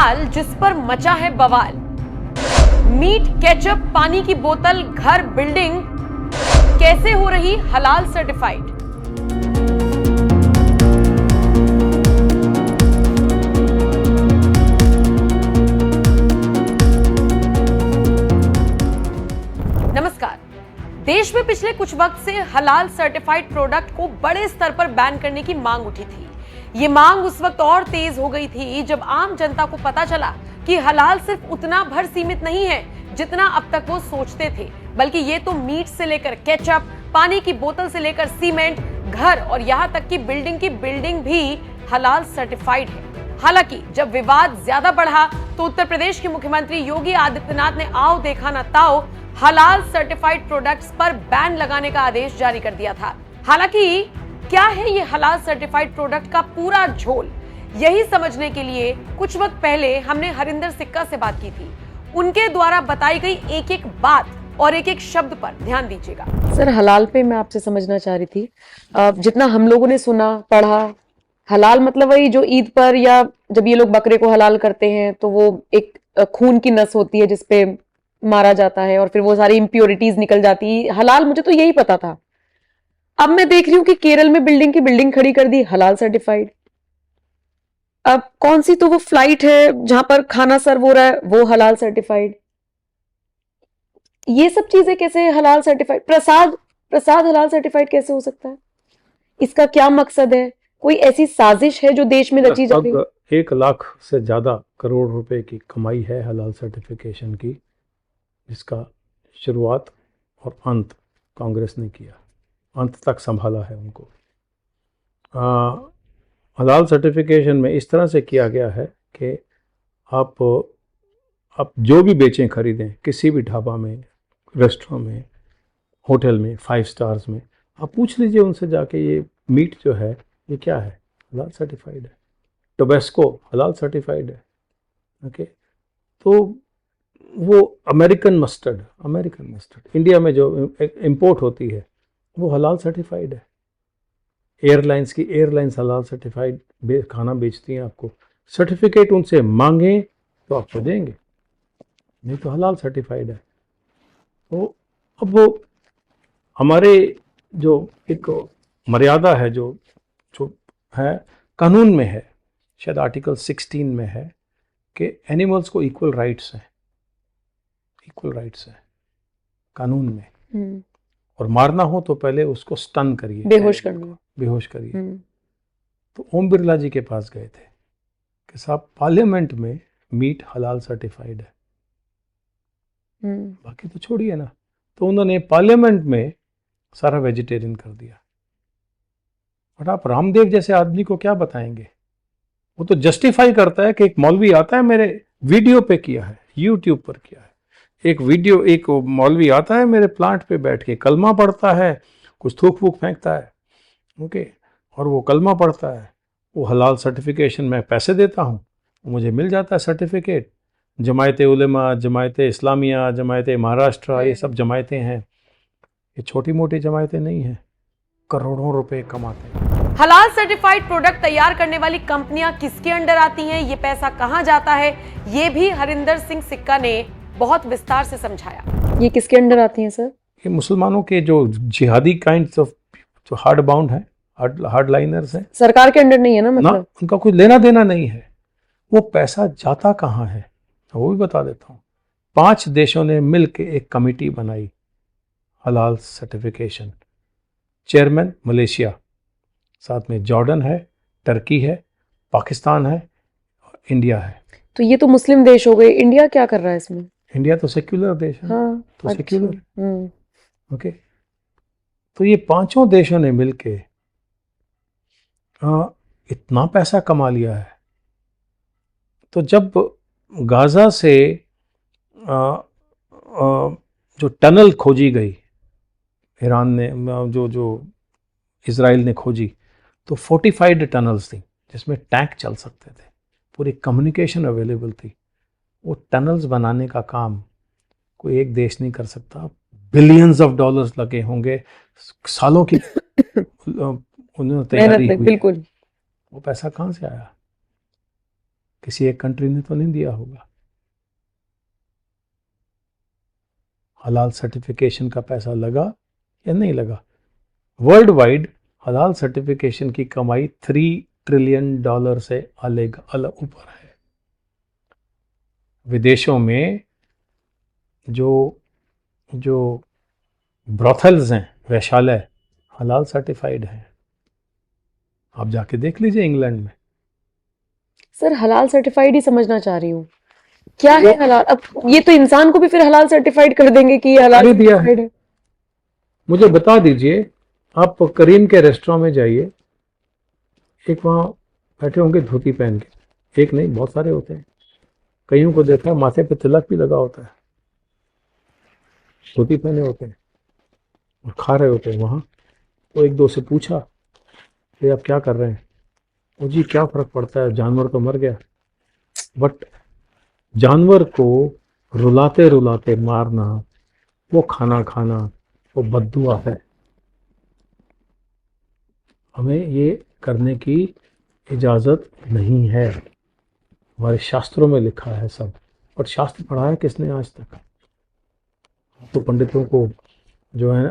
हलाल जिस पर मचा है बवाल। मीट, केचप, पानी की बोतल, घर, बिल्डिंग कैसे हो रही हलाल सर्टिफाइड? नमस्कार। देश में पिछले कुछ वक्त से हलाल सर्टिफाइड प्रोडक्ट को बड़े स्तर पर बैन करने की मांग उठी थी। ये मांग उस वक्त और तेज हो गई थी जब आम जनता को पता चला कि हलाल सिर्फ उतना भर सीमित नहीं है जितना अब तक वो सोचते थे, बल्कि ये तो मीट से लेकर केचप, पानी की बोतल से लेकर सीमेंट, घर और यहाँ तक कि बिल्डिंग की बिल्डिंग भी हलाल सर्टिफाइड है। हालांकि जब विवाद ज्यादा बढ़ा तो उत्तर प्रदेश के मुख्यमंत्री योगी आदित्यनाथ ने आओ देखा ना ताओ हलाल सर्टिफाइड प्रोडक्ट्स पर बैन लगाने का आदेश जारी कर दिया था। हालांकि क्या है ये हलाल सर्टिफाइड प्रोडक्ट का पूरा झोल, यही समझने के लिए कुछ वक्त पहले हमने हरिंदर सिक्का से बात की थी। उनके द्वारा बताई गई एक एक बात और एक एक शब्द पर ध्यान दीजिएगा। सर, हलाल पे मैं आपसे समझना चाह रही थी, जितना हम लोगों ने सुना पढ़ा, हलाल मतलब वही जो ईद पर या जब ये लोग बकरे को हलाल करते हैं तो वो एक खून की नस होती है जिसपे मारा जाता है और फिर वो सारी इम्प्योरिटीज निकल जाती है। हलाल मुझे तो यही पता था। अब मैं देख रही हूँ कि केरल में बिल्डिंग की बिल्डिंग खड़ी कर दी हलाल सर्टिफाइड। अब कौन सी तो वो फ्लाइट है जहां पर खाना सर्व हो रहा है वो हलाल सर्टिफाइड। ये सब चीजें कैसे हलाल सर्टिफाइड? प्रसाद हलाल सर्टिफाइड कैसे हो सकता है? इसका क्या मकसद है? कोई ऐसी साजिश है जो देश में रची जा रही है? 1 लाख से ज्यादा करोड़ रुपए की कमाई है हलाल सर्टिफिकेशन की, जिसका शुरुआत और अंत कांग्रेस ने किया, अंत तक संभाला है उनको। हलाल सर्टिफिकेशन में इस तरह से किया गया है कि आप जो भी बेचें खरीदें, किसी भी ढाबा में, रेस्टोरेंट में, होटल में, 5 स्टार्स में, आप पूछ लीजिए उनसे जाके ये मीट जो है ये क्या है, हलाल सर्टिफाइड है। टोबैस्को हलाल सर्टिफाइड है। ओके, तो वो अमेरिकन मस्टर्ड इंडिया में जो इंपोर्ट होती है वो हलाल सर्टिफाइड है। एयरलाइंस हलाल सर्टिफाइड खाना बेचती हैं। आपको सर्टिफिकेट उनसे मांगें तो आपको देंगे, नहीं तो हलाल सर्टिफाइड है। तो अब वो हमारे जो एक मर्यादा है जो है कानून में है, शायद आर्टिकल 16 में है कि एनिमल्स को इक्वल राइट्स हैं कानून में। और मारना हो तो पहले उसको स्टन करिए, बेहोश करिए। तो ओम बिरला जी के पास गए थे कि साहब पार्लियामेंट में मीट हलाल सर्टिफाइड है, बाकी तो छोड़िए ना। तो उन्होंने पार्लियामेंट में सारा वेजिटेरियन कर दिया। और आप रामदेव जैसे आदमी को क्या बताएंगे? वो तो जस्टिफाई करता है कि एक मौलवी आता है, मेरे वीडियो पे किया है, यूट्यूब पर किया है, एक मौलवी आता है मेरे प्लांट पे बैठ के कलमा पढ़ता है, कुछ थूक फूक फेंकता है, ओके, और वो कलमा पढ़ता है, वो हलाल सर्टिफिकेशन में पैसे देता हूँ, मुझे मिल जाता है सर्टिफिकेट। जमायत उलेमा, जमायत इस्लामिया, जमायत महाराष्ट्र, ये सब जमायतें हैं, ये छोटी मोटी जमायतें नहीं हैं, करोड़ों रुपए कमाते हैं। हलाल सर्टिफाइड प्रोडक्ट तैयार करने वाली कंपनियां किसके अंडर आती हैं, ये पैसा कहां जाता है, ये भी हरिंदर सिंह सिक्का ने बहुत विस्तार से समझाया। ये किसके अंडर आती हैं सर? ये मुसलमानों के जो जिहादी काइंड्स ऑफ जो हार्ड बाउंड है, हार्ड लाइनर्स हैं। सरकार के अंडर नहीं है ना? मतलब ना, उनका कुछ लेना देना नहीं है। वो पैसा जाता कहाँ है वो भी बता देता हूँ। 5 देशों ने मिलकर एक कमेटी बनाई हलाल सर्टिफिकेशन। चेयरमैन मलेशिया, साथ में जॉर्डन है, टर्की है, पाकिस्तान है, इंडिया है। तो ये तो मुस्लिम देश हो गए, इंडिया क्या कर रहा है इसमें? इंडिया तो सेक्युलर देश है। हाँ, तो अच्छा। सेक्युलर। ओके, तो ये 5 देशों ने मिलके इतना पैसा कमा लिया है। तो जब गाजा से जो टनल खोजी गई, ईरान ने जो इजराइल ने खोजी, तो फोर्टिफाइड टनल्स थी जिसमें टैंक चल सकते थे, पूरी कम्युनिकेशन अवेलेबल थी। वो टनल्स बनाने का काम कोई एक देश नहीं कर सकता। बिलियंस ऑफ डॉलर्स लगे होंगे, सालों की उन्होंने तैयारी हुई। बिल्कुल। वो पैसा कहाँ से आया? किसी एक कंट्री ने तो नहीं दिया होगा। हलाल सर्टिफिकेशन का पैसा लगा या नहीं लगा? वर्ल्ड वाइड हलाल सर्टिफिकेशन की कमाई $3 ट्रिलियन से अलग ऊपर है। विदेशों में जो ब्रॉथल्स हैं, वैश्यालय, हलाल सर्टिफाइड हैं। आप जाके देख लीजिए इंग्लैंड में। सर हलाल सर्टिफाइड ही समझना चाह रही हूँ, क्या है हलाल? अब ये तो इंसान को भी फिर हलाल सर्टिफाइड कर देंगे कि ये हलाल कर दिया है। सर्टिफाइड है। मुझे बता दीजिए, आप करीम के रेस्टोरेंट में जाइए, एक वहाँ बैठे होंगे धोती पहन के, एक नहीं बहुत सारे होते हैं, कईयों को देखा है माथे पे तिलक भी लगा होता है, धोती पहने होते हैं और खा रहे होते हैं वहाँ। तो एक दो से पूछा कि आप क्या कर रहे हैं? वो जी क्या फ़र्क पड़ता है, जानवर तो मर गया। बट जानवर को रुलाते रुलाते मारना, वो खाना खाना, वो बद्दुआ है। हमें ये करने की इजाज़त नहीं है। हमारे शास्त्रों में लिखा है सब, और शास्त्र पढ़ा है किसने आज तक? तो पंडितों को जो है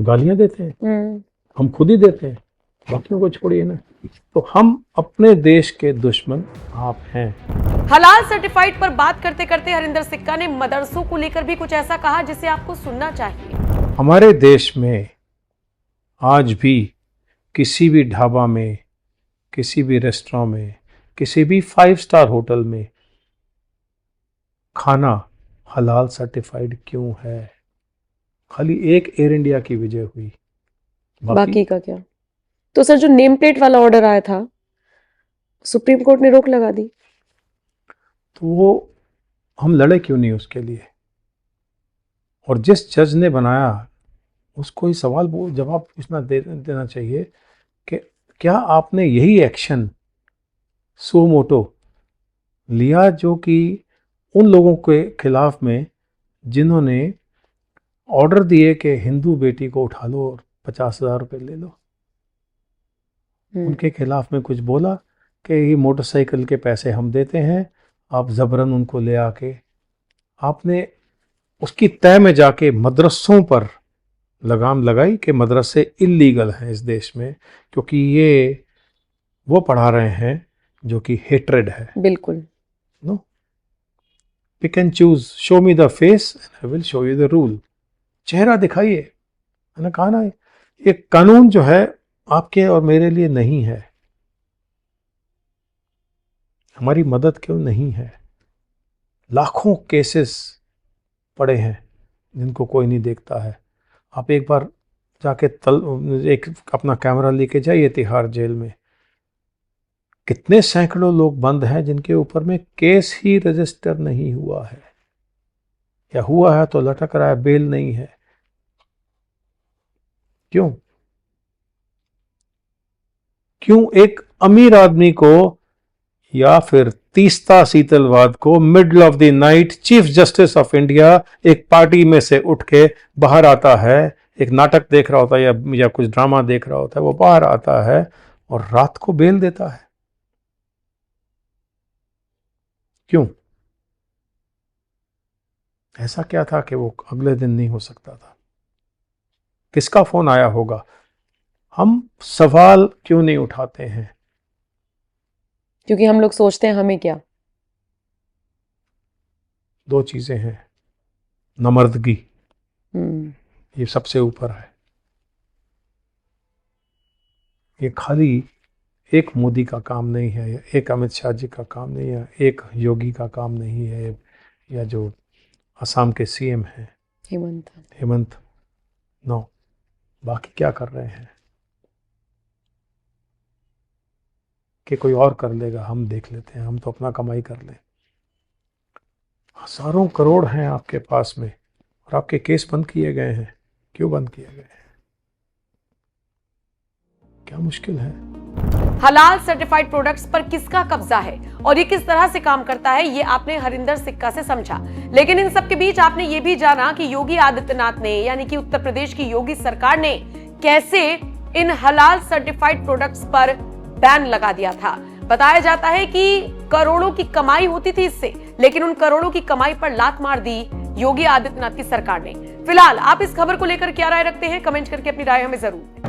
गालियां देते हैं, हम खुद ही देते हैं, बाकियों को छोड़िए ना। तो हम अपने देश के दुश्मन आप हैं। हलाल सर्टिफाइड पर बात करते करते हरिंदर सिक्का ने मदरसों को लेकर भी कुछ ऐसा कहा जिसे आपको सुनना चाहिए। हमारे देश में आज भी किसी भी ढाबा में, किसी भी रेस्टोरेंट में, किसी भी 5 स्टार होटल में खाना हलाल सर्टिफाइड क्यों है? खाली एक एयर इंडिया की वजह हुई, बाकी का क्या? तो सर जो नेम प्लेट वाला ऑर्डर आया था, सुप्रीम कोर्ट ने रोक लगा दी, तो वो हम लड़े क्यों नहीं उसके लिए? और जिस जज ने बनाया उसको ही सवाल जवाब पूछना देना चाहिए कि क्या आपने यही एक्शन सो मोटो लिया जो कि उन लोगों के खिलाफ में जिन्होंने ऑर्डर दिए कि हिंदू बेटी को उठा लो और 50,000 रुपये ले लो, उनके खिलाफ में कुछ बोला कि ये मोटरसाइकिल के पैसे हम देते हैं, आप ज़बरन उनको ले आके आपने उसकी तय में जाके मदरसों पर लगाम लगाई कि मदरसे इल्लीगल हैं इस देश में, क्योंकि ये वो पढ़ा रहे हैं जो कि हेट्रेड है। बिल्कुल। No, pick and choose, show me the face and I will show you the rule. चेहरा दिखाइए। मैंने कहा ना, ये कानून जो है आपके और मेरे लिए नहीं है, हमारी मदद क्यों नहीं है? लाखों केसेस पड़े हैं जिनको कोई नहीं देखता है। आप एक बार जाके एक अपना कैमरा लेके जाइए तिहाड़ जेल में, कितने सैकड़ों लोग बंद हैं जिनके ऊपर में केस ही रजिस्टर नहीं हुआ है, या हुआ है तो लटक रहा है, बेल नहीं है। क्यों? एक अमीर आदमी को या फिर तीस्ता सीतलवाद को middle of the night chief justice of India एक पार्टी में से उठ के बाहर आता है, एक नाटक देख रहा होता है या कुछ ड्रामा देख रहा होता है, वो बाहर आता है और रात को बेल देता है? क्यों? ऐसा क्या था कि वो अगले दिन नहीं हो सकता था? किसका फोन आया होगा? हम सवाल क्यों नहीं उठाते हैं? क्योंकि हम लोग सोचते हैं हमें क्या। दो चीजें हैं, नमर्दगी, ये सबसे ऊपर है। ये खाली एक मोदी का काम नहीं है, एक अमित शाह जी का काम नहीं है, एक योगी का काम नहीं है, या जो असम के सीएम हैं हेमंत, नो, बाकी क्या कर रहे हैं कि कोई और कर लेगा, हम देख लेते हैं, हम तो अपना कमाई कर लें। हजारों करोड़ हैं आपके पास में और आपके केस बंद किए गए हैं। क्यों बंद किए गए हैं? क्या मुश्किल है? हलाल सर्टिफाइड प्रोडक्ट्स पर किसका कब्जा है और ये किस तरह से काम करता है, ये आपने हरिंदर सिक्का से समझा। लेकिन इन सब के बीच आपने ये भी जाना कि योगी आदित्यनाथ ने, यानी कि उत्तर प्रदेश की योगी सरकार ने कैसे इन हलाल सर्टिफाइड प्रोडक्ट्स पर बैन लगा दिया था। बताया जाता है कि करोड़ों की कमाई होती थी इससे, लेकिन उन करोड़ों की कमाई पर लात मार दी योगी आदित्यनाथ की सरकार ने। फिलहाल आप इस खबर को लेकर क्या राय रखते हैं, कमेंट करके अपनी राय हमें जरूर